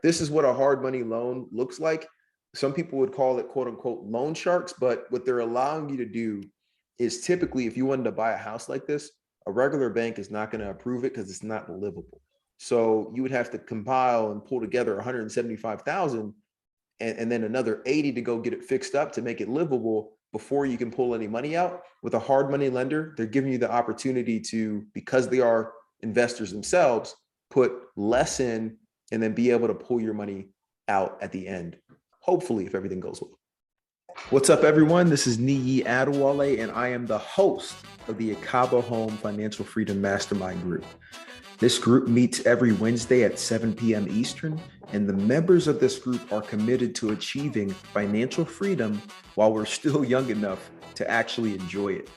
this is what a hard money loan looks like. Some people would call it quote unquote loan sharks, but what they're allowing you to do is typically if you wanted to buy a house like this, a regular bank is not going to approve it because it's not livable. So you would have to compile and pull together 175,000 and then another 80 to go get it fixed up to make it livable before you can pull any money out. With a hard money lender, they're giving you the opportunity to, because they are investors themselves, put less in and then be able to pull your money out at the end, hopefully, if everything goes well. What's up, everyone? This is Niyi Adewale, and I am the host of the Akaba Home Financial Freedom Mastermind Group. This group meets every Wednesday at 7 p.m. Eastern, and the members of this group are committed to achieving financial freedom while we're still young enough to actually enjoy it.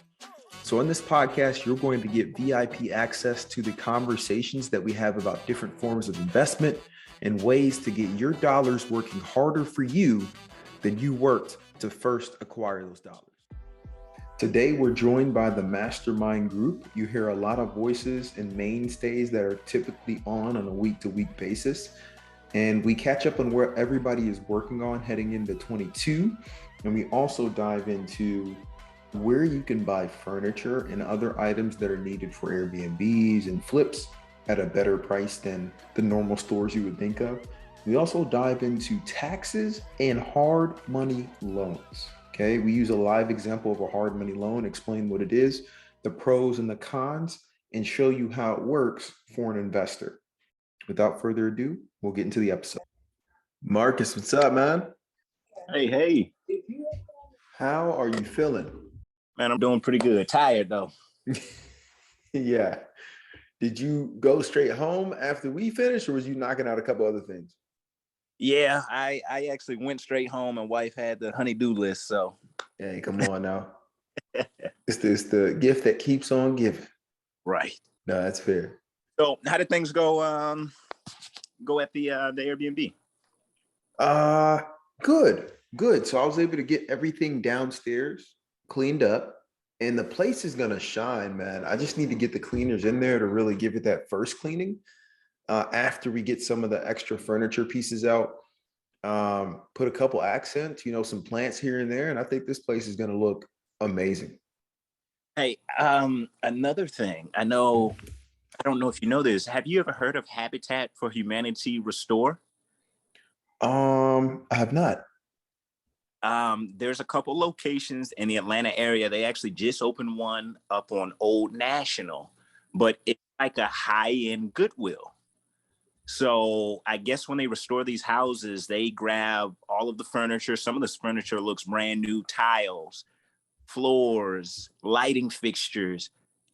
So in this podcast, you're going to get VIP access to the conversations that we have about different forms of investment and ways to get your dollars working harder for you than you worked to first acquire those dollars. Today, we're joined by the Mastermind Group. You hear a lot of voices and mainstays that are typically on a week-to-week basis. And we catch up on where everybody is working on heading into 22. And we also dive into where you can buy furniture and other items that are needed for Airbnbs and flips at a better price than the normal stores you would think of. We also dive into taxes and hard money loans. Okay, we use a live example of a hard money loan, explain what it is, the pros and the cons, and show you how it works for an investor. Without further ado, we'll get into the episode. Marcus, what's up, man? Hey. How are you feeling? Man, I'm doing pretty good. Tired, though. Yeah. Did you go straight home after we finished, or was you knocking out a couple other things? Yeah, I actually went straight home, and wife had the honey-do list, so. Hey, come on now. It's the gift that keeps on giving. Right. No, that's fair. So how did things go at the Airbnb? Good. So I was able to get everything downstairs cleaned up, and the place is gonna shine, man. I just need to get the cleaners in there to really give it that first cleaning. After we get some of the extra furniture pieces out, put a couple accents, some plants here and there, and I think this place is gonna look amazing. Hey, another thing. I don't know if you know this. Have you ever heard of Habitat for Humanity Restore? I have not. There's a couple locations in the Atlanta area. They actually just opened one up on Old National, but it's like a high-end Goodwill. So I guess when they restore these houses, they grab all of the furniture. Some of this furniture looks brand new, tiles, floors, lighting fixtures,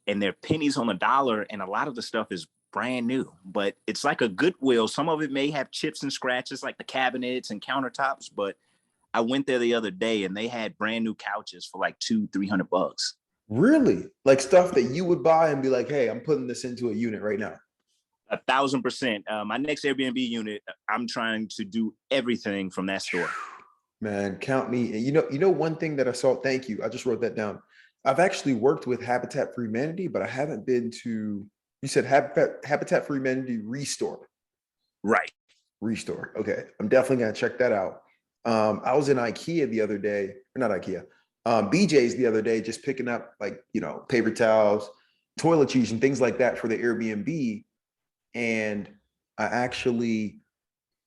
and they're pennies on the dollar. And a lot of the stuff is brand new, but it's like a Goodwill. Some of it may have chips and scratches like the cabinets and countertops, but I went there the other day and they had brand new couches for like $200-300. Really? Like stuff that you would buy and be like, hey, I'm putting this into a unit right now. 1,000%. My next Airbnb unit, I'm trying to do everything from that store. Man, count me. And you know one thing that I saw, thank you. I just wrote that down. I've actually worked with Habitat for Humanity, but I haven't been to, you said Habitat for Humanity Restore. Right. Restore. Okay. I'm definitely going to check that out. I was in IKEA the other day, or not IKEA, BJ's the other day, just picking up like, paper towels, toiletries and things like that for the Airbnb. And I actually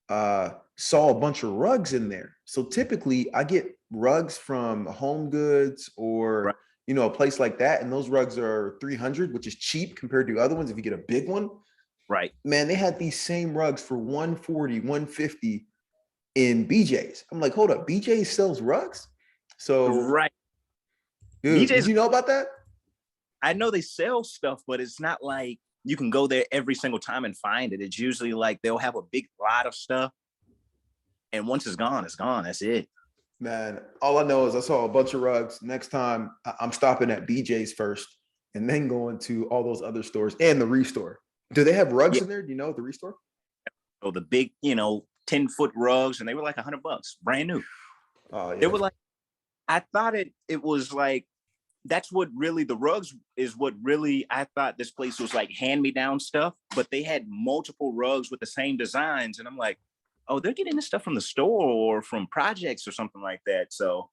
saw a bunch of rugs in there. So typically I get rugs from Home Goods or, right, a place like that. And those rugs are $300, which is cheap compared to other ones. If you get a big one, right, man, they had these same rugs for $140, $150 in BJ's. I'm like, hold up, BJ's sells rugs? So, right. Dude, did you know about that? I know they sell stuff, but it's not like you can go there every single time and find it. It's usually like they'll have a big lot of stuff, and once it's gone, it's gone. That's it. Man, all I know is I saw a bunch of rugs. Next time I'm stopping at BJ's first and then going to all those other stores and the Restore. Do they have rugs in there? Do you know, at the Restore? So the big, 10-foot rugs, and they were like $100, brand new. Oh, yeah. They were like, I thought it was like, that's what really, the rugs is what really, I thought this place was like hand-me-down stuff, but they had multiple rugs with the same designs. And I'm like, oh, they're getting this stuff from the store or from projects or something like that. So,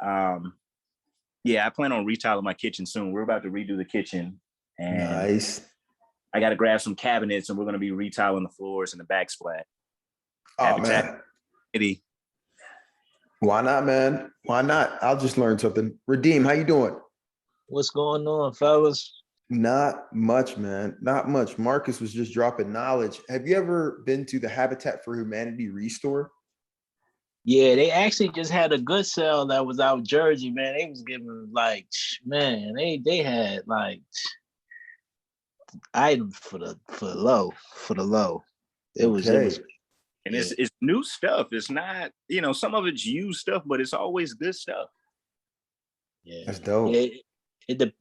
yeah, I plan on retiling my kitchen soon. We're about to redo the kitchen, and Nice. I got to grab some cabinets, and we're going to be retiling the floors and the backsplash. Oh man. Why not, man? Why not? I'll just learn something. Redeem, how you doing? What's going on, fellas? Not much, man. Not much. Marcus was just dropping knowledge. Have you ever been to the Habitat for Humanity Restore? Yeah, they actually just had a good sale that was out Jersey, man. They was giving like, man, they had like items for the low. It was Okay. And it's new stuff. It's not, some of it's used stuff, but it's always good stuff. Yeah. That's dope.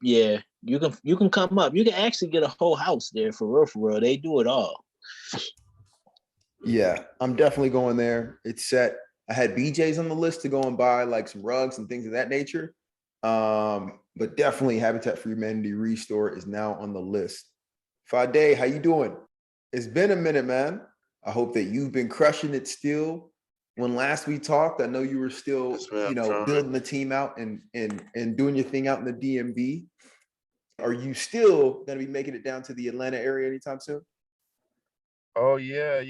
Yeah, you can come up. You can actually get a whole house there for real, for real. They do it all. Yeah, I'm definitely going there. It's set. I had BJ's on the list to go and buy like some rugs and things of that nature. But definitely Habitat for Humanity Restore is now on the list. Fade, how you doing? It's been a minute, man. I hope that you've been crushing it still. When last we talked, I know you were still, building the team out and doing your thing out in the DMV. Are you still going to be making it down to the Atlanta area anytime soon? Oh yeah.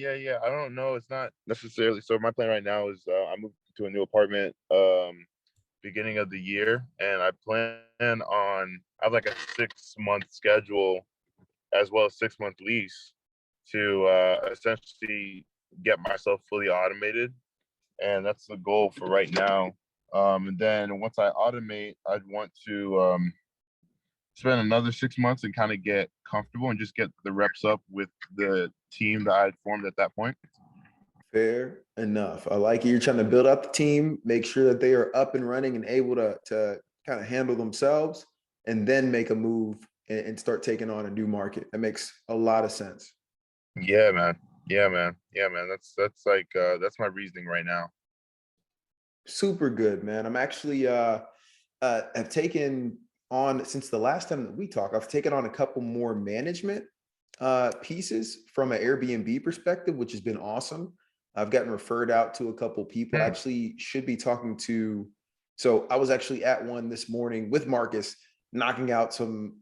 I don't know. It's not necessarily. So my plan right now is I moved to a new apartment beginning of the year, and I plan on I have like a 6-month schedule as well as 6-month lease to essentially get myself fully automated, and that's the goal for right now. And then once I automate, I'd want to spend another 6 months and kind of get comfortable and just get the reps up with the team that I'd formed at that point. Fair enough. I like it. You're trying to build up the team, make sure that they are up and running and able to kind of handle themselves, and then make a move and start taking on a new market. That makes a lot of sense. Yeah, man. That's like that's my reasoning right now. Super good, man. I'm actually have taken on, since the last time that we talked, I've taken on a couple more management pieces from an Airbnb perspective, which has been awesome. I've gotten referred out to a couple people. I actually should be talking to, so I was actually at one this morning with Marcus, knocking out some,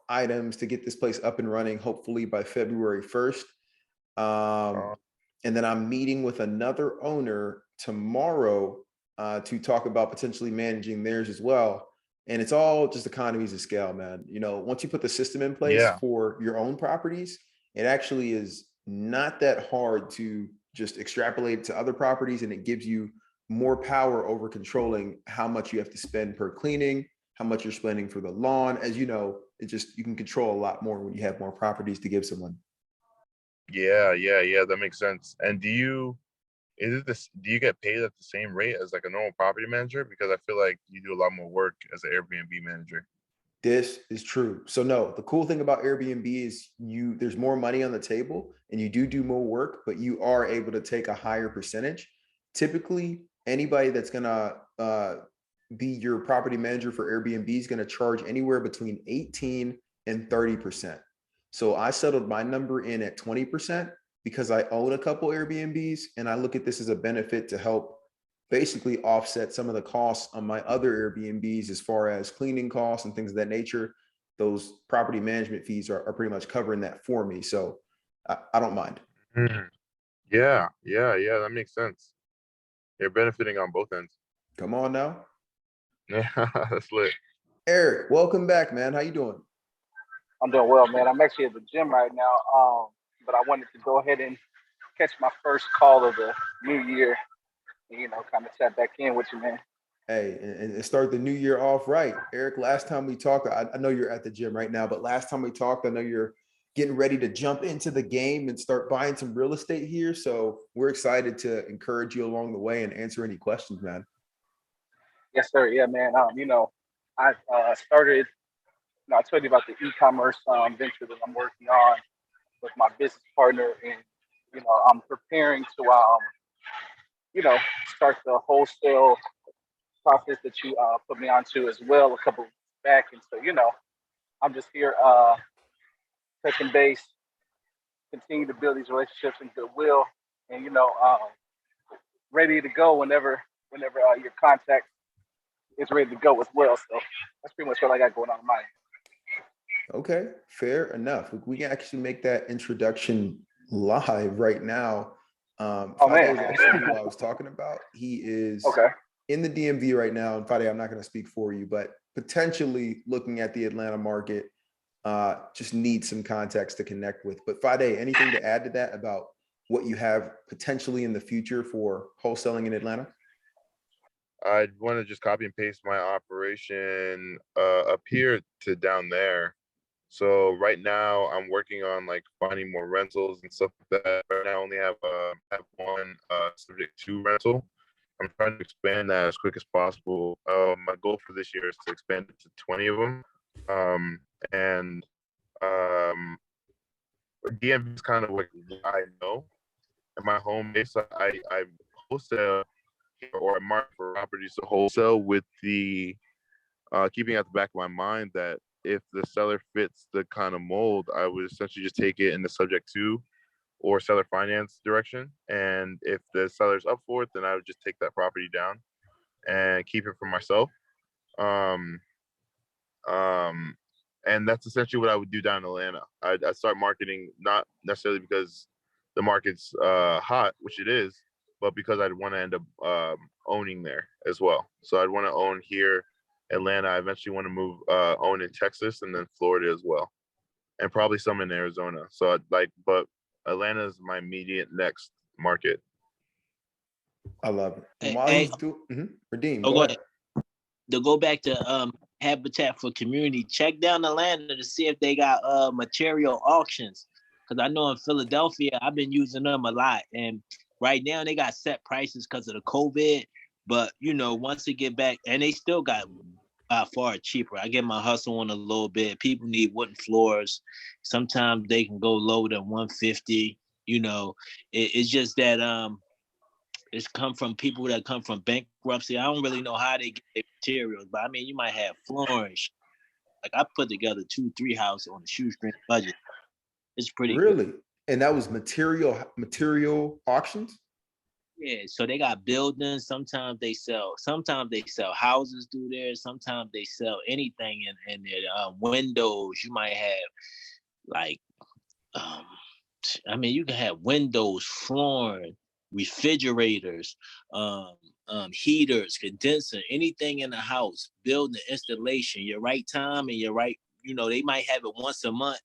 items to get this place up and running, hopefully by February 1st. And then I'm meeting with another owner tomorrow to talk about potentially managing theirs as well. And it's all just economies of scale, man. Once you put the system in place for your own properties, it actually is not that hard to just extrapolate it to other properties, and it gives you more power over controlling how much you have to spend per cleaning, how much you're spending for the lawn. As you know, you can control a lot more when you have more properties to give someone. Yeah, that makes sense. And do you get paid at the same rate as like a normal property manager? Because I feel like you do a lot more work as an Airbnb manager. This is true. So no, the cool thing about Airbnb is there's more money on the table and you do more work, but you are able to take a higher percentage. Typically, anybody that's gonna be your property manager for Airbnb is gonna charge anywhere between 18 and 30%. So I settled my number in at 20% because I own a couple Airbnbs, and I look at this as a benefit to help basically offset some of the costs on my other Airbnbs as far as cleaning costs and things of that nature. Those property management fees are pretty much covering that for me. So I don't mind. Yeah, that makes sense. You're benefiting on both ends. Come on now. Yeah, that's lit. Eric, welcome back, man. How you doing? I'm doing well, man. I'm actually at the gym right now, but I wanted to go ahead and catch my first call of the new year, and, kind of tap back in with you, man. Hey, and start the new year off right. Eric, last time we talked, I know you're at the gym right now, but last time we talked, I know you're getting ready to jump into the game and start buying some real estate here. So we're excited to encourage you along the way and answer any questions, man. Yes, sir. Yeah, man. I started, I told you about the e-commerce venture that I'm working on with my business partner, and, I'm preparing to, start the wholesale process that you put me onto as well a couple weeks back. And so, I'm just here touching base, continue to build these relationships and goodwill, and ready to go whenever your contact is ready to go as well. So that's pretty much what I got going on my end. Okay, fair enough. We can actually make that introduction live right now. Oh Fade is man. actually who I was talking about. He is Okay. in the DMV right now. And Fade, I'm not going to speak for you, but potentially looking at the Atlanta market, just need some context to connect with. But Fade, anything to add to that about what you have potentially in the future for wholesaling in Atlanta? I'd want to just copy and paste my operation up here to down there. So right now I'm working on like finding more rentals and stuff like that. Right now I only have one subject to rental. I'm trying to expand that as quick as possible. My goal for this year is to expand it to 20 of them. And DMV is kind of like I know. In my home base, I wholesale or I mark for properties to wholesale with the keeping at the back of my mind that if the seller fits the kind of mold, I would essentially just take it in the subject to or seller finance direction. And if the seller's up for it, then I would just take that property down and keep it for myself. And that's essentially what I would do down in Atlanta. I'd start marketing, not necessarily because the market's hot, which it is, but because I'd want to end up owning there as well. So I'd want to own here, Atlanta. I eventually want to move, own in Texas and then Florida as well, and probably some in Arizona. So but Atlanta is my immediate next market. I love it. And while Hey, he's doing, Redeem, go go ahead. To go back to Habitat for Community, check down Atlanta to see if they got material auctions. Because I know in Philadelphia, I've been using them a lot. And right now they got set prices because of the COVID. But, once they get back, and they still got by far cheaper. I get my hustle on a little bit. People need wooden floors. Sometimes they can go lower than 150. It's just that it's come from people that come from bankruptcy. I don't really know how they get their materials, but I mean, you might have flooring. Like I put together 2-3 houses on a shoestring budget. It's pretty really? good. And that was material auctions? Yeah, so they got buildings. Sometimes they sell houses through there. Sometimes they sell anything in there. Windows. You might have like, you can have windows, flooring, refrigerators, heaters, condenser, anything in the house, building, installation, your right time and your right, they might have it once a month,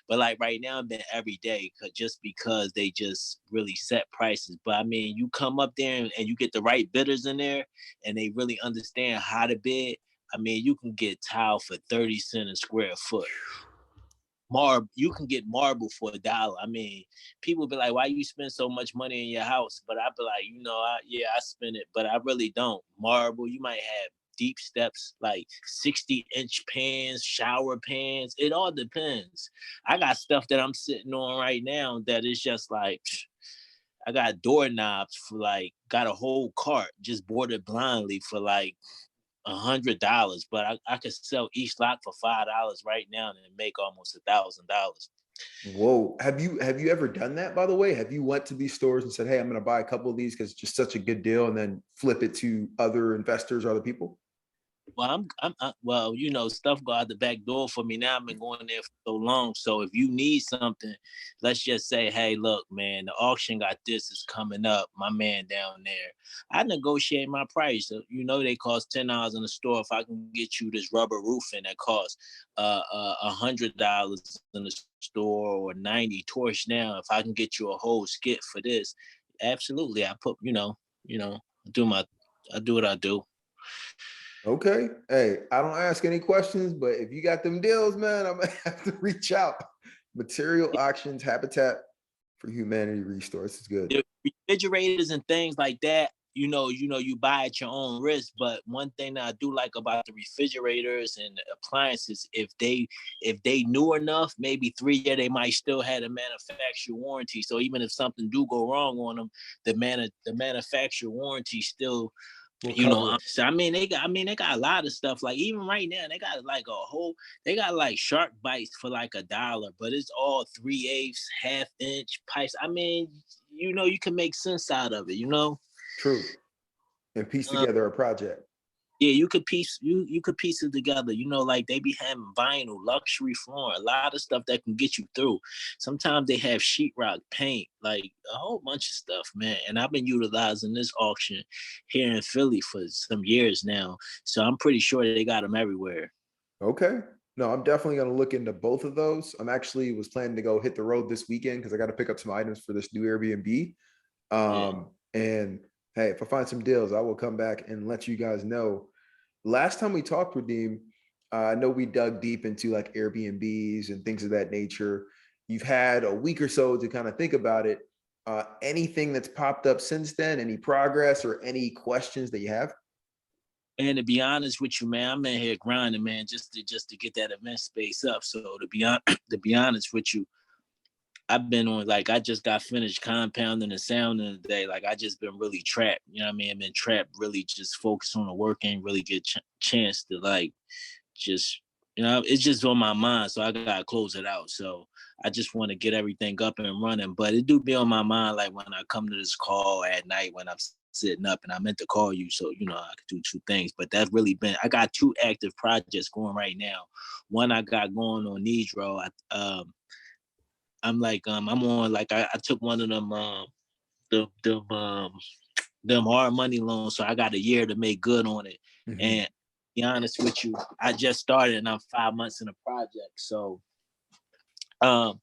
but like right now it's been every day just because they just really set prices. But I mean, you come up there and you get the right bidders in there and they really understand how to bid. I mean, you can get tile for 30 cents a square foot. You can get marble for $1. I mean, people be like, why you spend so much money in your house? But I be like, I spend it, but I really don't. Marble, you might have deep steps, like 60-inch pans, shower pans. It all depends. I got stuff that I'm sitting on right now that is just like, I got doorknobs for got a whole cart just boarded blindly for $100, but I could sell each lot for $5 right now and make almost $1,000. Whoa. Have you ever done that, by the way? Have you went to these stores and said, hey, I'm going to buy a couple of these because it's just such a good deal, and then flip it to other investors or other people? Well, stuff go out the back door for me now. I've been going there for so long. So if you need something, let's just say, hey, look, man, the auction got this is coming up. My man down there, I negotiate my price. So, they cost $10 in the store. If I can get you this rubber roofing that costs $100 in the store or 90 torch now, if I can get you a whole skit for this, absolutely. I put, I do what I do. Okay. Hey, I don't ask any questions, but if you got them deals, man, I'm gonna have to reach out. Material auctions, Habitat for Humanity resource is good. The refrigerators and things like that, you buy at your own risk. But one thing that I do like about the refrigerators and the appliances, if they knew enough, maybe 3 years, they might still have a manufacturer warranty. So even if something do go wrong on them, the manufacturer warranty still. So they got a lot of stuff. Like even right now, they got they got like shark bites for like $1, but it's all 3/8, half-inch pipes. I mean, you can make sense out of it. True. And piece Uh, together a project. Yeah, you could piece it together. Like they be having vinyl, luxury flooring, a lot of stuff that can get you through. Sometimes they have sheetrock, paint, like a whole bunch of stuff, man. And I've been utilizing this auction here in Philly for some years now, so I'm pretty sure they got them everywhere. Okay. No, I'm definitely going to look into both of those. I'm actually was planning to go hit the road this weekend because I got to pick up some items for this new Airbnb. Yeah. And hey, if I find some deals, I will come back and let you guys know. Last time we talked, Redeem, I know we dug deep into like Airbnbs and things of that nature. You've had a week or so to kind of think about it. Anything that's popped up since then? Any progress or any questions that you have? And to be honest with you, man, I'm in here grinding, man, just to get that event space up. So to be honest with you, I've been on, like, I just got finished compounding and sounding today. Like, I just been really trapped. You know what I mean? I've been trapped, really just focus on the work, ain't really get chance to, like, just, it's just on my mind. So I got to close it out. So I just want to get everything up and running. But it do be on my mind, like, when I come to this call at night when I'm sitting up, and I meant to call you. So, I could do two things. But that's really been, I got two active projects going right now. One I got going on Nidro. I'm like, I'm on, like, I took one of them, them hard money loans. So I got a year to make good on it. Mhm. And to be honest with you, I just started and I'm 5 months in the project. So, um,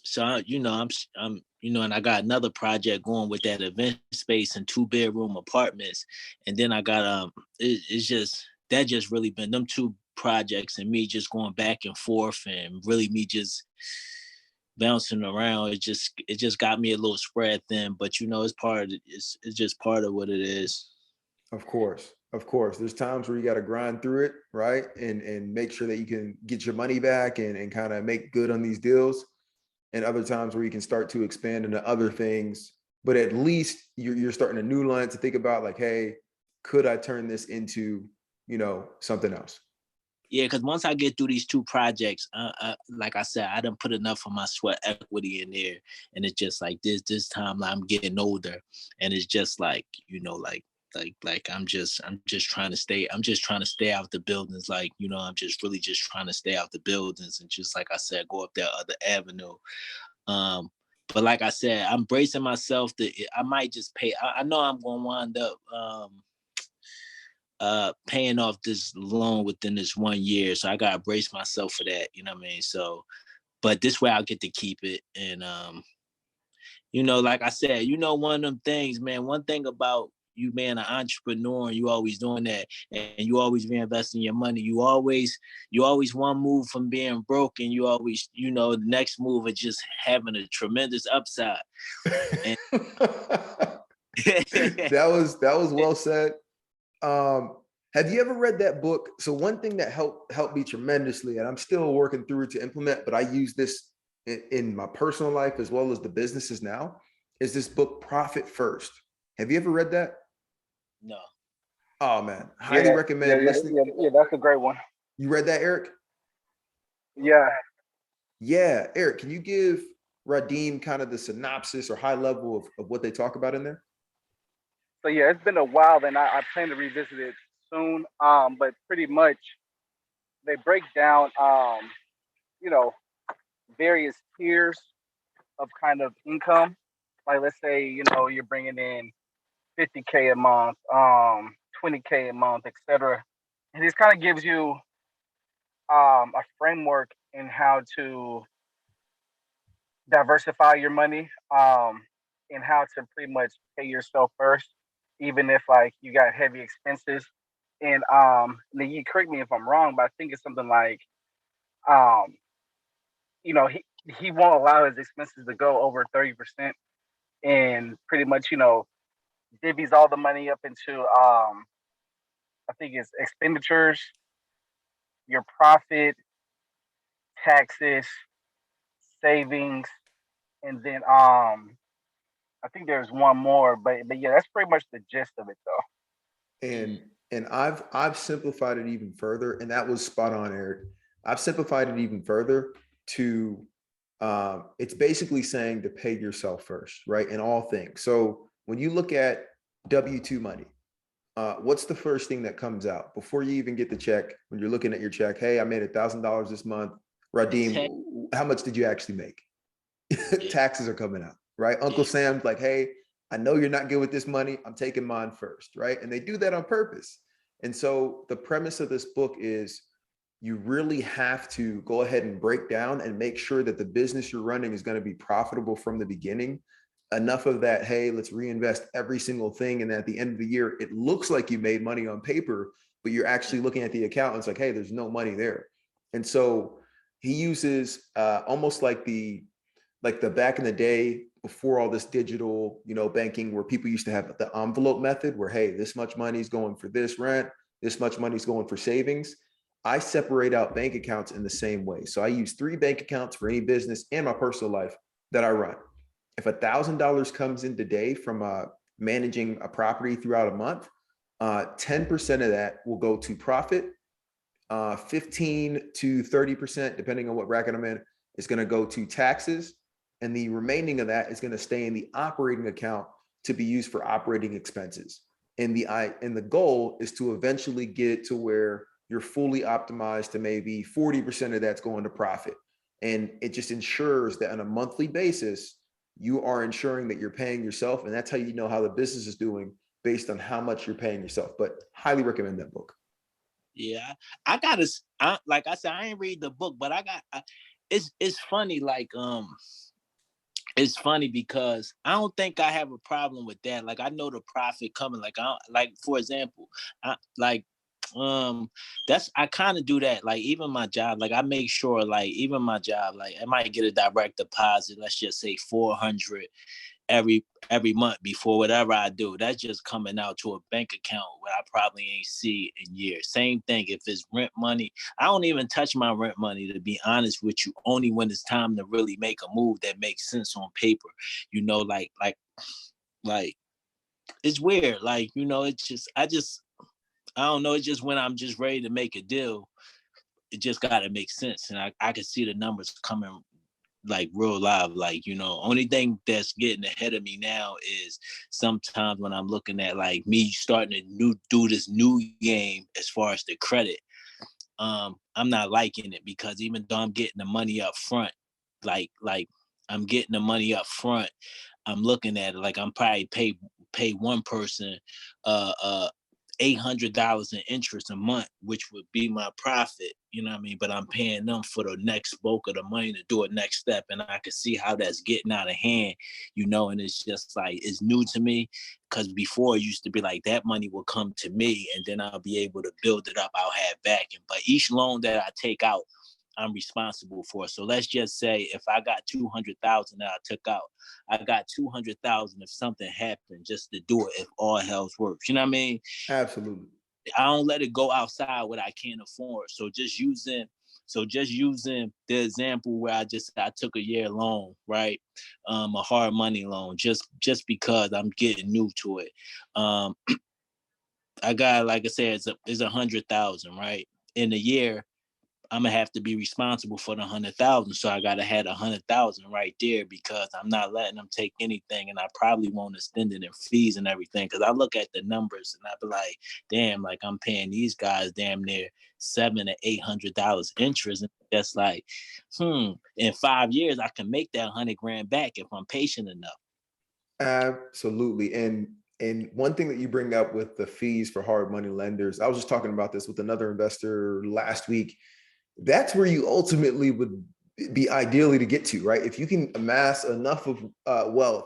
so and I got another project going with that event space and 2-bedroom apartments. And then I got, it's just, that just really been them two projects and me just going back and forth and really me just bouncing around. It just got me a little spread thin, but it's just part of what it is. Of course. Of course. There's times where you got to grind through it, right? And make sure that you can get your money back and kind of make good on these deals. And other times where you can start to expand into other things. But at least you're starting a new line to think about, like, hey, could I turn this into, something else? Yeah, because once I get through these two projects, like I said, I done put enough of my sweat equity in there, and it's just like this time I'm getting older, and it's just like like I'm just trying to stay out the buildings, like I'm just really just trying to stay out the buildings, and just like I said, go up that other avenue. Um, but like I said, I'm bracing myself that I might just pay. I know I'm gonna wind up. Paying off this loan within this 1 year. So I gotta brace myself for that, you know what I mean? So, but this way I'll get to keep it. And like I said, one of them things, man, one thing about you being an entrepreneur and you always doing that and you always reinvesting your money, you always one move from being broke, and you always, the next move is just having a tremendous upside. And That was well said. Have you ever read that book? So one thing that helped me tremendously, and I'm still working through it to implement, but I use this in my personal life as well as the businesses now, is this book, Profit First. Have you ever read that? no. Oh man, highly Yeah, yeah, recommend yeah, listening. yeah. That's a great one. You read that, Eric? Yeah. Yeah, Eric, can you give Radim kind of the synopsis or high level of what they talk about in there? So yeah, it's been a while, and I plan to revisit it soon. But pretty much they break down, you know, various tiers of kind of income. Like let's say you're bringing in 50K a month, 20K a month, etc. And this kind of gives you a framework in how to diversify your money, and how to pretty much pay yourself first, even if like you got heavy expenses. And then you correct me if I'm wrong, but I think it's something like um, he won't allow his expenses to go over 30%, and pretty much divvies all the money up into I think it's expenditures, your profit, taxes, savings, and then I think there's one more, but yeah, that's pretty much the gist of it though. And I've simplified it even further, and that was spot on, Eric. I've simplified it even further to It's basically saying to pay yourself first, right? In all things. So when you look at W-2 money, what's the first thing that comes out before you even get the check? When you're looking at your check, hey, I made $1,000 this month. Radim, how much did you actually make? Taxes are coming out, right? Uncle Sam's like, hey, I know you're not good with this money. I'm taking mine first, right? And they do that on purpose. And so the premise of this book is you really have to go ahead and break down and make sure that the business you're running is going to be profitable from the beginning. Enough of that, hey, let's reinvest every single thing. And at the end of the year, it looks like you made money on paper, but you're actually looking at the account and it's like, hey, there's no money there. And so he uses almost like the back in the day before all this digital, banking, where people used to have the envelope method where, hey, this much money is going for this rent, this much money is going for savings. I separate out bank accounts in the same way. So I use 3 bank accounts for any business and my personal life that I run. If $1,000 comes in today from managing a property throughout a month, 10% of that will go to profit. 15 to 30%, depending on what bracket I'm in, is going to go to taxes. And the remaining of that is going to stay in the operating account to be used for operating expenses. And the goal is to eventually get it to where you're fully optimized to maybe 40% of that's going to profit. And it just ensures that on a monthly basis, you are ensuring that you're paying yourself. And that's how you know how the business is doing based on how much you're paying yourself. But highly recommend that book. Yeah, like I said, I ain't read the book, but it's funny. It's funny because I don't think I have a problem with that. Like I know the profit coming. For example, I kind of do that. Like even my job, like I make sure, like even my job, like I might get a direct deposit. Let's just say 400 every month before whatever I do. That's just coming out to a bank account where I probably ain't see in years. Same thing if it's rent money. I don't even touch my rent money, to be honest with you, only when it's time to really make a move that makes sense on paper. Like it's weird. It's just I don't know. It's just when I'm just ready to make a deal, it just gotta make sense. And I can see the numbers coming like real live. Only thing that's getting ahead of me now is sometimes when I'm looking at like me starting to do this new game as far as the credit, I'm not liking it because even though I'm getting the money up front, like I'm getting the money up front, I'm looking at it like I'm probably pay one person $800 in interest a month, which would be my profit, you know what I mean? But I'm paying them for the next bulk of the money to do a next step. And I can see how that's getting out of hand, and it's just like, it's new to me because before it used to be like that money will come to me and then I'll be able to build it up. I'll have backing. But each loan that I take out, I'm responsible for. So let's just say if I got 200,000 that I took out, I got 200,000 if something happened just to do it if all hell's works. You know what I mean? Absolutely. I don't let it go outside what I can't afford. So just using the example where I took a year loan, right? A hard money loan, just because I'm getting new to it. I got, like I said, it's 100,000, right? In a year, I'm gonna have to be responsible for the 100,000. So I gotta have 100,000 right there because I'm not letting them take anything, and I probably won't extend it in fees and everything. Because I look at the numbers and I be like, damn, like I'm paying these guys damn near $700 to $800 interest, and that's like, in 5 years I can make that 100 grand back if I'm patient enough. Absolutely. And one thing that you bring up with the fees for hard money lenders, I was just talking about this with another investor last week. That's where you ultimately would be ideally to get to, right? If you can amass enough of wealth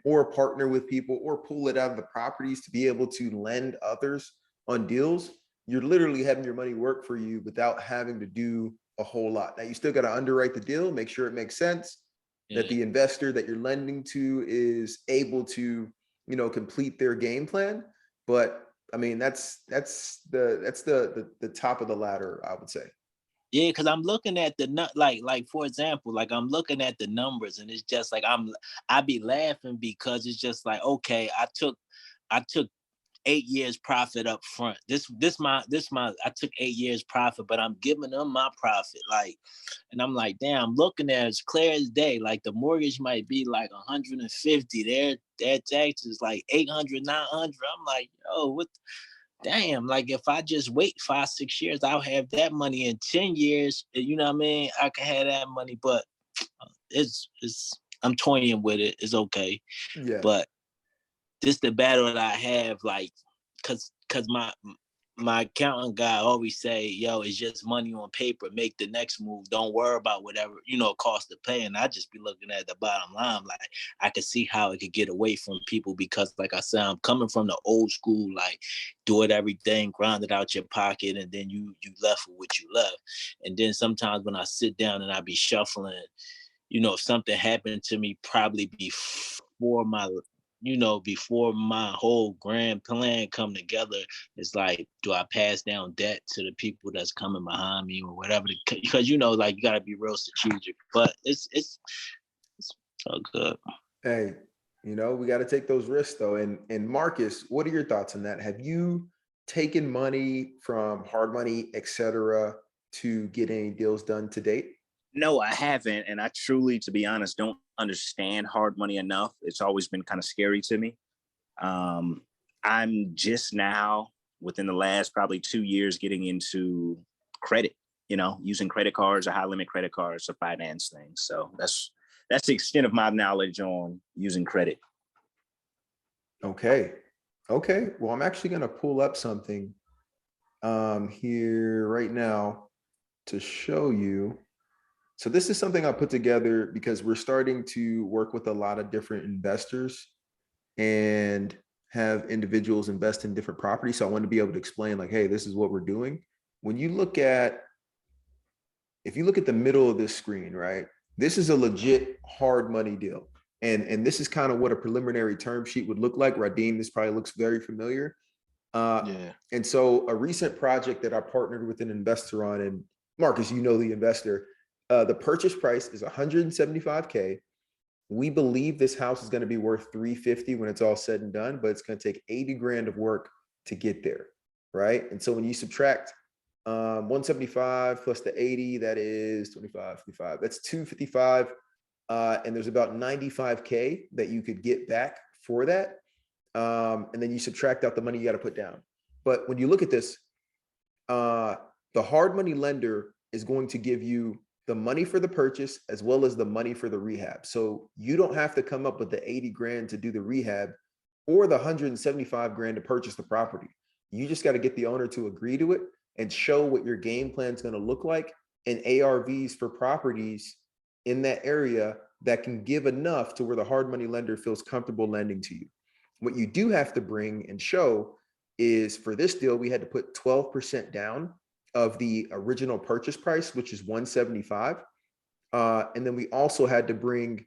or partner with people or pull it out of the properties to be able to lend others on deals, you're literally having your money work for you without having to do a whole lot. Now you still got to underwrite the deal, make sure it makes sense, that the investor that you're lending to is able to, complete their game plan. But I mean, that's the top of the ladder, I would say. Yeah, because I'm looking at like for example, like I'm looking at the numbers and it's just like I be laughing because it's just like, okay, I took 8 years profit up front. This my I took 8 years profit, but I'm giving them my profit. Like, and I'm like, damn, looking at it as clear as day. Like the mortgage might be like 150. Their taxes like 800, 900. I'm like, yo, what? Damn, like if I just wait 5, 6 years, I'll have that money in 10 years. You know what I mean? I can have that money, but it's I'm toying with it. It's okay. Yeah. But this the battle that I have, like, cause my accountant guy always say, yo, it's just money on paper. Make the next move. Don't worry about whatever, cost to pay. And I just be looking at the bottom line. Like, I could see how it could get away from people because, like I said, I'm coming from the old school, like, do it everything, grind it out your pocket, and then you left with what you left. And then sometimes when I sit down and I be shuffling, if something happened to me probably before my whole grand plan come together, it's like, do I pass down debt to the people that's coming behind me or whatever? Because like you gotta be real strategic. But it's all good. Hey, we got to take those risks though. And Marcus, what are your thoughts on that? Have you taken money from hard money, etc., to get any deals done to date? No, I haven't. And I truly, to be honest, don't understand hard money enough. It's always been kind of scary to me. I'm just now, within the last probably 2 years, getting into credit, using credit cards or high limit credit cards to finance things. So that's the extent of my knowledge on using credit. Okay. Well, I'm actually going to pull up something here right now to show you. So this is something I put together because we're starting to work with a lot of different investors and have individuals invest in different properties. So I want to be able to explain like, hey, this is what we're doing. If you look at the middle of this screen, right, this is a legit hard money deal. And this is kind of what a preliminary term sheet would look like. Radim, this probably looks very familiar. Yeah. And so a recent project that I partnered with an investor on, and Marcus, the investor, the purchase price is 175K. We believe this house is going to be worth 350 when it's all said and done, but it's going to take 80 grand of work to get there, right? And so when you subtract 175 plus the 80, that is 25, 55. That's 255. And there's about 95K that you could get back for that. And then you subtract out the money you got to put down. But when you look at this, the hard money lender is going to give you the money for the purchase as well as the money for the rehab. So you don't have to come up with the 80 grand to do the rehab or the 175 grand to purchase the property. You just got to get the owner to agree to it and show what your game plan is going to look like and ARVs for properties in that area that can give enough to where the hard money lender feels comfortable lending to you. What you do have to bring and show is, for this deal, we had to put 12% down of the original purchase price, which is 175. And then we also had to bring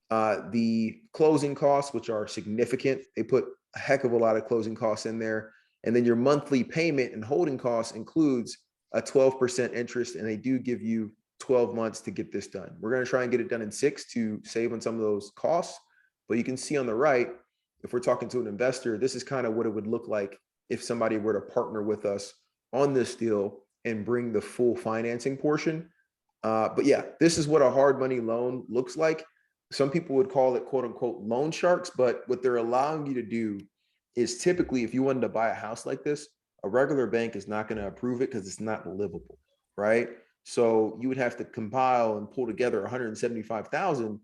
the closing costs, which are significant. They put a heck of a lot of closing costs in there. And then your monthly payment and holding costs includes a 12% interest, and they do give you 12 months to get this done. We're going to try and get it done in 6 to save on some of those costs. But you can see on the right, if we're talking to an investor, this is kind of what it would look like if somebody were to partner with us on this deal and bring the full financing portion. But yeah, this is what a hard money loan looks like. Some people would call it quote unquote loan sharks, but what they're allowing you to do is, typically, if you wanted to buy a house like this, a regular bank is not going to approve it because it's not livable, right? So you would have to compile and pull together 175,000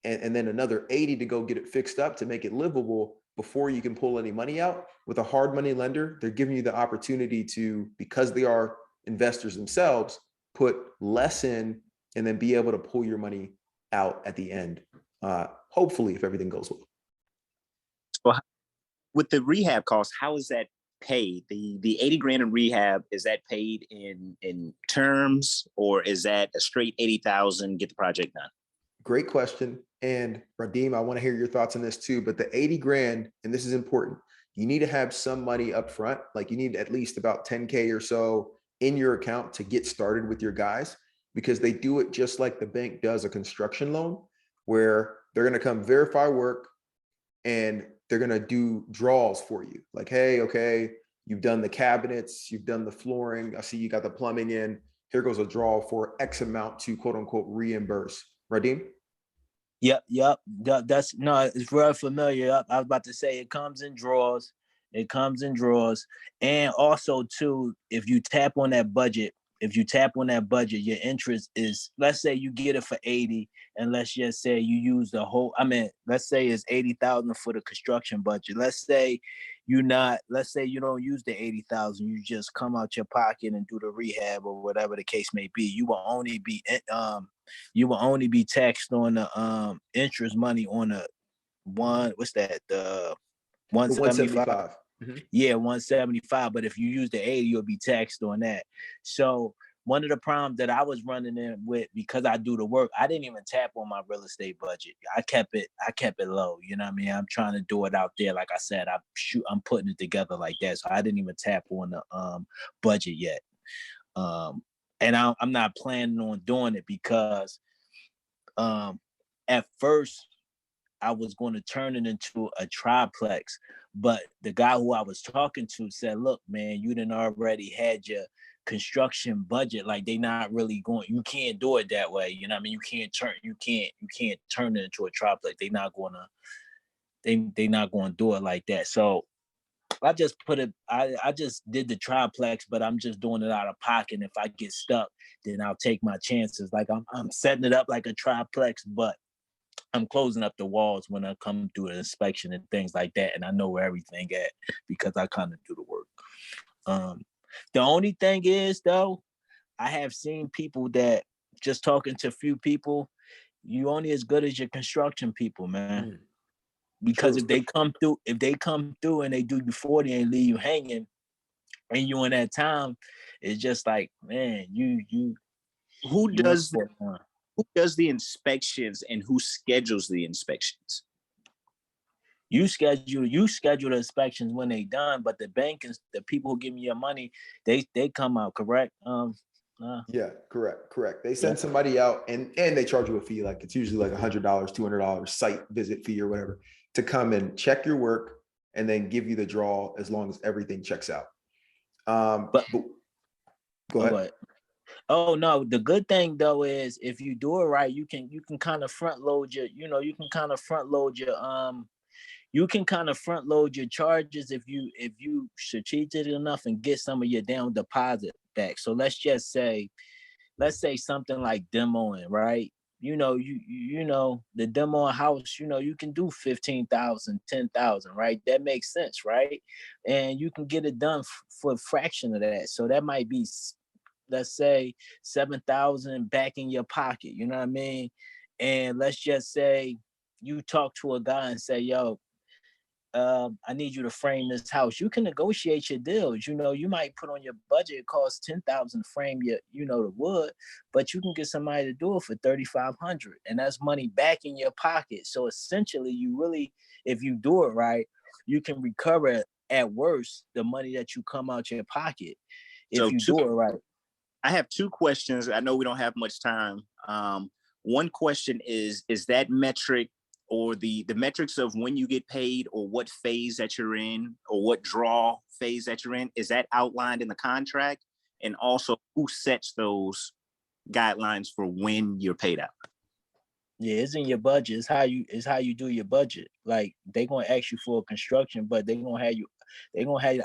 and then another 80 to go get it fixed up to make it livable before you can pull any money out. With a hard money lender, they're giving you the opportunity to, because they are investors themselves, put less in and then be able to pull your money out at the end, hopefully, if everything goes well. So with the rehab costs, how is that paid? The 80 grand in rehab, is that paid in terms, or is that a straight 80,000, get the project done? Great question. And Radim, I want to hear your thoughts on this too, but the 80 grand, and this is important, you need to have some money up front. Like, you need at least about 10K or so in your account to get started with your guys, because they do it just like the bank does a construction loan, where they're going to come verify work and they're going to do draws for you. Like, hey, okay, you've done the cabinets, you've done the flooring. I see you got the plumbing in. Here goes a draw for X amount to quote unquote reimburse. Radim? Yep. That's no, it's very familiar. Yep. I was about to say it comes in drawers. It comes in drawers. And also too, if you tap on that budget, your interest is, let's say you get it for 80, and let's just say you use the whole, let's say it's 80,000 for the construction budget. Let's say you don't use the 80,000, you just come out your pocket and do the rehab or whatever the case may be. You will only be taxed on the interest money on the the 175. 175. Mm-hmm. Yeah, 175. But if you use the 80, you'll be taxed on that. So one of the problems that I was running in with, because I do the work, I didn't even tap on my real estate budget. I kept it low. You know what I mean? I'm trying to do it out there. Like I said, I'm putting it together like that. So I didn't even tap on the budget yet. And I'm not planning on doing it because at first I was going to turn it into a triplex, but the guy who I was talking to said, look, man, you done already had your construction budget. Like, they not really going, you can't do it that way. You know what I mean? You can't turn it into a triplex. They not going to do it like that. So I just I just did the triplex, but I'm just doing it out of pocket. And if I get stuck, then I'll take my chances. Like I'm setting it up like a triplex, but I'm closing up the walls when I come through an inspection and things like that. And I know where everything at because I kind of do the work. The only thing is though, I have seen people that, just talking to a few people, you only as good as your construction people, man. Because True. if they come through and they do you 40 and leave you hanging, and you in that time, it's just like, man, Who does the inspections and who schedules the inspections? You schedule the inspections when they done, but the bank and the people who give me your money, they come out, correct? Yeah, correct. They send somebody out and they charge you a fee. Like it's usually like $100, $200 site visit fee or whatever to come and check your work and then give you the draw as long as everything checks out. But go ahead. Oh no, the good thing though is if you do it right, you can kind of front load your, you can kind of front load your charges if you strategic enough and get some of your down deposit back. So let's say something like demoing, right? You know the demo house, you can do 15,000, 10,000, right? That makes sense, right? And you can get it done for a fraction of that. So that might be, let's say, 7,000 back in your pocket. You know what I mean? And let's just say you talk to a guy and say, yo, I need you to frame this house. You can negotiate your deals. You might put on your budget, it costs 10,000 to frame your, the wood, but you can get somebody to do it for 3,500, and that's money back in your pocket. So essentially, you really, if you do it right, you can recover at worst the money that you come out your pocket if you do it right. I have two questions. I know we don't have much time. One question is that metric, or the metrics of when you get paid, or what phase that you're in, or what draw phase that you're in, is that outlined in the contract? And also, who sets those guidelines for when you're paid out? Yeah, it's in your budget. It's how you do your budget. Like, they gonna ask you for a construction, but they gonna have you itemize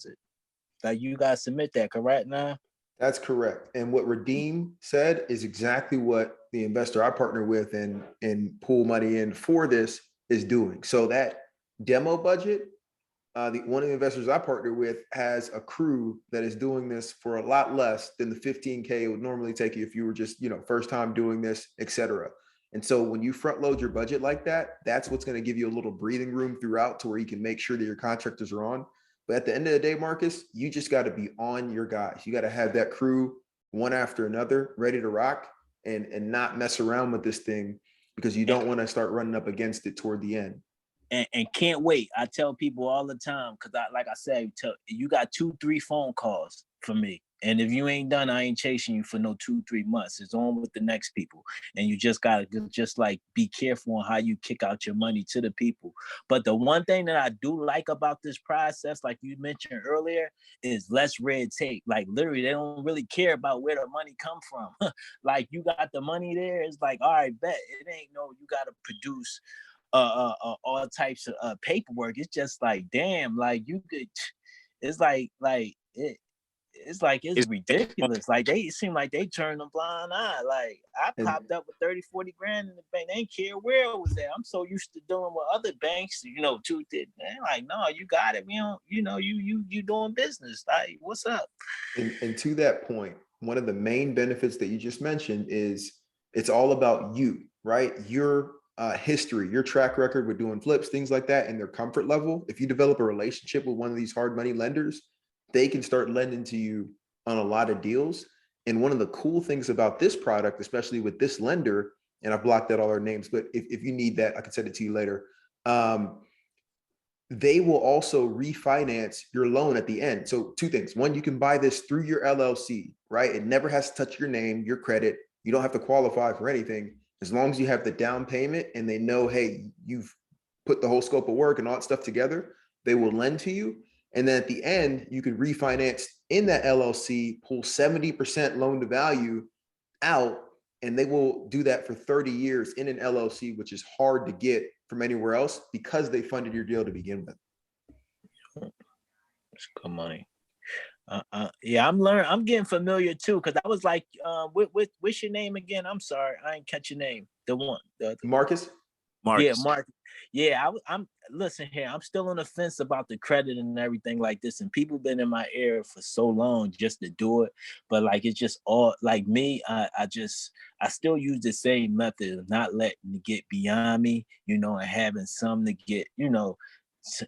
it. Like, you gotta submit that, correct now? That's correct. And what Redeem said is exactly what the investor I partner with and pull money in for this is doing. So that demo budget, one of the investors I partner with has a crew that is doing this for a lot less than the 15K it would normally take you if you were just, first time doing this, et cetera. And so when you front load your budget like that, that's what's going to give you a little breathing room throughout to where you can make sure that your contractors are on. But at the end of the day, Marcus, you just got to be on your guys. You got to have that crew one after another ready to rock and not mess around with this thing, because you don't want to start running up against it toward the end. And can't wait. I tell people all the time, because like I said, you got 2-3 phone calls for me. And if you ain't done, I ain't chasing you for no 2-3 months. It's on with the next people. And you just gotta just like be careful on how you kick out your money to the people. But the one thing that I do like about this process, like you mentioned earlier, is less red tape. Like literally, they don't really care about where the money come from. Like you got the money there, it's like, all right, bet. It ain't no, you gotta produce all types of paperwork. It's just like, damn, like you could, it's like it's It's ridiculous. Like it seem like they turned a blind eye. Like I And popped up with 30-40 grand in the bank. They didn't care where it was at. I'm so used to dealing with other banks, too. Man, like, no, you got it. We don't, you doing business. Like, what's up? and to that point, one of the main benefits that you just mentioned is it's all about you, right? Your history, your track record with doing flips, things like that, and their comfort level. If you develop a relationship with one of these hard money lenders, they can start lending to you on a lot of deals. And one of the cool things about this product, especially with this lender, and I've blocked out all their names, but if you need that, I can send it to you later. They will also refinance your loan at the end. So two things. One, you can buy this through your LLC, right? It never has to touch your name, your credit. You don't have to qualify for anything. As long as you have the down payment and they know, hey, you've put the whole scope of work and all that stuff together, they will lend to you. And then at the end, you can refinance in that LLC, pull 70% loan to value out, and they will do that for 30 years in an LLC, which is hard to get from anywhere else because they funded your deal to begin with. It's good money. Yeah, I'm getting familiar too, because I was like, what's your name again? I'm sorry, I ain't catch your name. The one, Marcus? Yeah, Marcus. Mark. Yeah, I'm listen here. I'm still on the fence about the credit and everything like this, and people been in my ear for so long just to do it. But like it's just all like me. I still use the same method of not letting it get beyond me, and having some to get,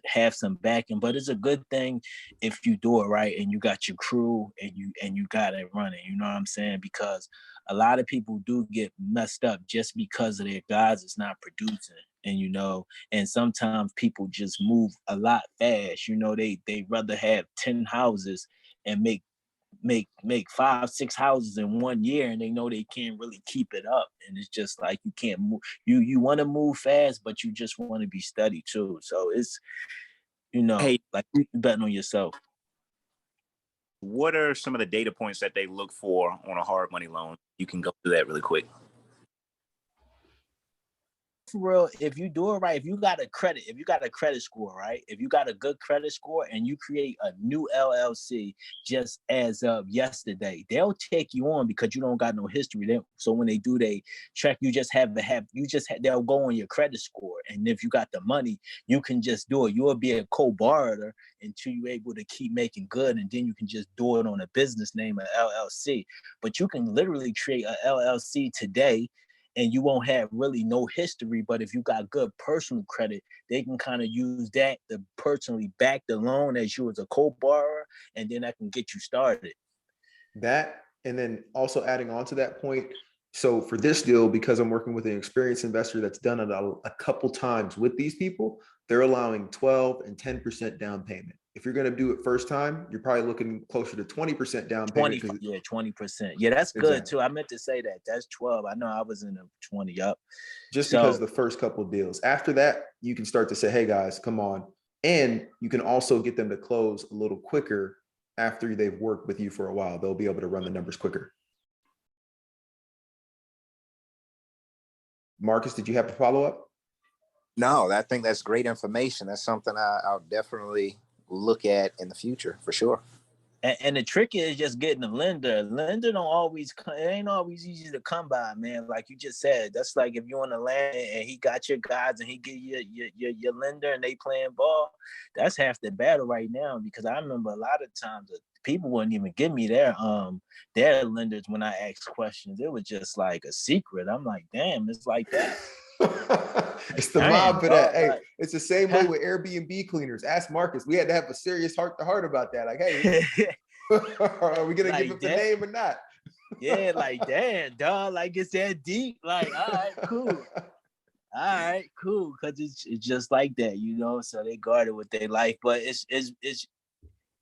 have some backing. But it's a good thing if you do it right and you got your crew and you got it running. You know what I'm saying? Because a lot of people do get messed up just because of their guys is not producing. And sometimes people just move a lot fast. They rather have 10 houses and make 5-6 houses in 1 year, and they know they can't really keep it up. And it's just like you can't move. You want to move fast, but you just want to be steady too. So it's Hey, like you betting on yourself. what are some of the data points that they look for on a hard money loan? You can go through that really quick. For real, if you do it right, if you got a credit score, right? If you got a good credit score and you create a new LLC just as of yesterday, they'll take you on because you don't got no history. So when they do, they check. You just they'll go on your credit score, and if you got the money, you can just do it. You'll be a co-borrower until you're able to keep making good, and then you can just do it on a business name, an LLC. But you can literally create an LLC today, and you won't have really no history. But if you got good personal credit, they can kind of use that to personally back the loan as you as a co-borrower, and then that can get you started. That, and then also adding on to that point, so for this deal, because I'm working with an experienced investor that's done it a couple times with these people, they're allowing 12 and 10% down payment. If you're going to do it first time, you're probably looking closer to 20% down payment. 20%. Yeah, that's good exactly. Too. I meant to say that. That's 12. I know I was in the 20 up. Just because the first couple of deals. After that, you can start to say, hey guys, come on. And you can also get them to close a little quicker after they've worked with you for a while. They'll be able to run the numbers quicker. Marcus, did you have to follow up? No, I think that's great information. That's something I'll definitely look at in the future for sure. And the trick is just getting a lender. Lender don't always come, it ain't always easy to come by, man. Like you just said, that's like if you're on the land and he got your guys and he get your lender and they playing ball, that's half the battle right now. Because I remember a lot of times people wouldn't even give me their lenders when I asked questions. It was just like a secret. I'm like, damn, it's like that. It's the mob for that. Hey, it's the same way with Airbnb cleaners. Ask Marcus. We had to have a serious heart-to-heart about that. Like, hey, are we gonna give him the name or not? Yeah, like damn, dog. Like it's that deep. Like, all right, cool. Because it's just like that, So they guard it with their life, but it's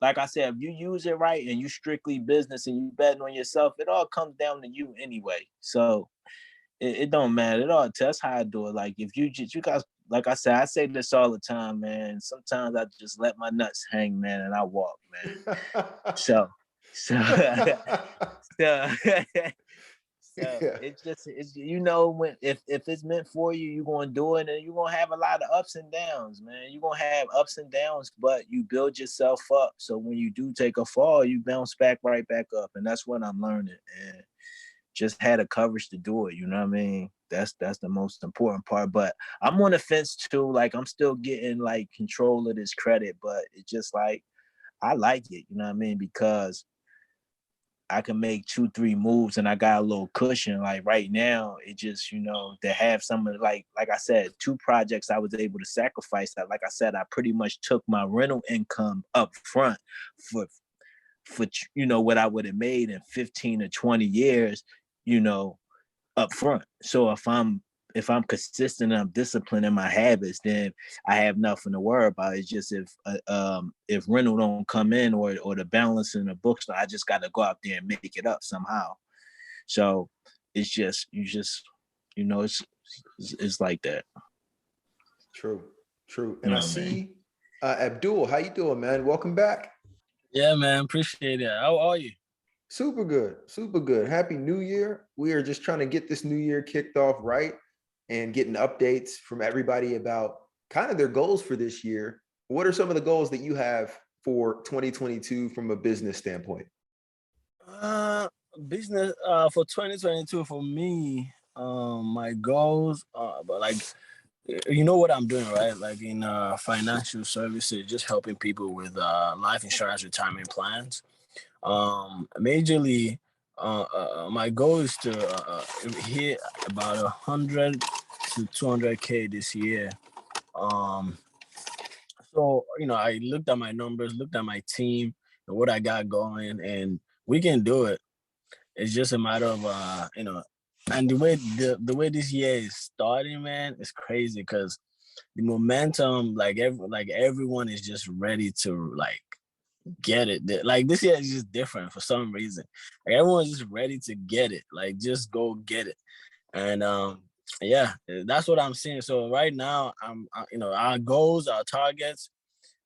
like I said, if you use it right and you strictly business and you betting on yourself, it all comes down to you anyway. So it don't matter. It all, that's how I do it. Like if you guys, like I said, I say this all the time, man. Sometimes I just let my nuts hang, man, and I walk, man. So so so Yeah. it's you know, when if it's meant for you, you're gonna do it, and you're gonna have a lot of ups and downs, man. You're gonna have ups and downs, but you build yourself up. So when you do take a fall, you bounce right back up. And that's what I'm learning. And just had the coverage to do it, you know what I mean? That's the most important part. But I'm on the fence too. Like I'm still getting like control of this credit, but it's just like I like it, you know what I mean? Because I can make 2-3 moves and I got a little cushion. Like right now, it just, you know, to have some of like I said, 2 projects I was able to sacrifice that. Like I said, I pretty much took my rental income up front for you know what I would have made in 15 or 20 years, you know, up front. So if I'm consistent and I'm disciplined in my habits, then I have nothing to worry about. It's just if rental don't come in or the balance in the books, I just got to go out there and make it up somehow. So it's just you know, it's like that. True. And I see Abdul, how you doing, man? Welcome back. Yeah, man, appreciate it. How are you? Super good. Happy New Year. We are just trying to get this new year kicked off right and getting updates from everybody about kind of their goals for this year. What are some of the goals that you have for 2022 from a business standpoint? Business for 2022 for me, my goals but like you know what I'm doing, right? Like in financial services, just helping people with life insurance retirement plans. Majorly, my goal is to hit about 100 to 200K this year. So you know, I looked at my numbers, looked at my team, and what I got going, and we can do it. It's just a matter of you know, and the way this year is starting, man, it's crazy because the momentum, like everyone is just ready to like get it. Like this year is just different for some reason. Like everyone's just ready to get it. Like just go get it. And yeah, that's what I'm seeing. So right now, you know, our goals, our targets,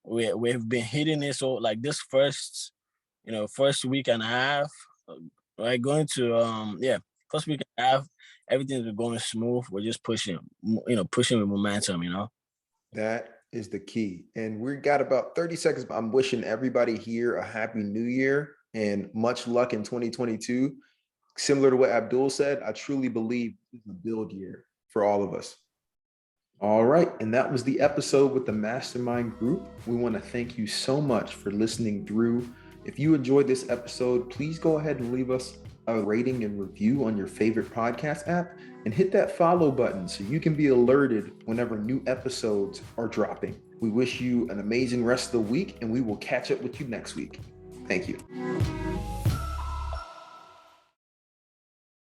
we've been hitting it. So like this first week and a half, right, going to first week and a half, everything's been going smooth. We're just pushing with momentum, you know. That is the key. And we got about 30 seconds. I'm wishing everybody here a happy new year and much luck in 2022. Similar to what Abdul said, I truly believe it's a build year for all of us. All right. And that was the episode with the Mastermind group. We want to thank you so much for listening through. If you enjoyed this episode, please go ahead and leave us a rating and review on your favorite podcast app and hit that follow button so you can be alerted whenever new episodes are dropping. We wish you an amazing rest of the week and we will catch up with you next week. Thank you.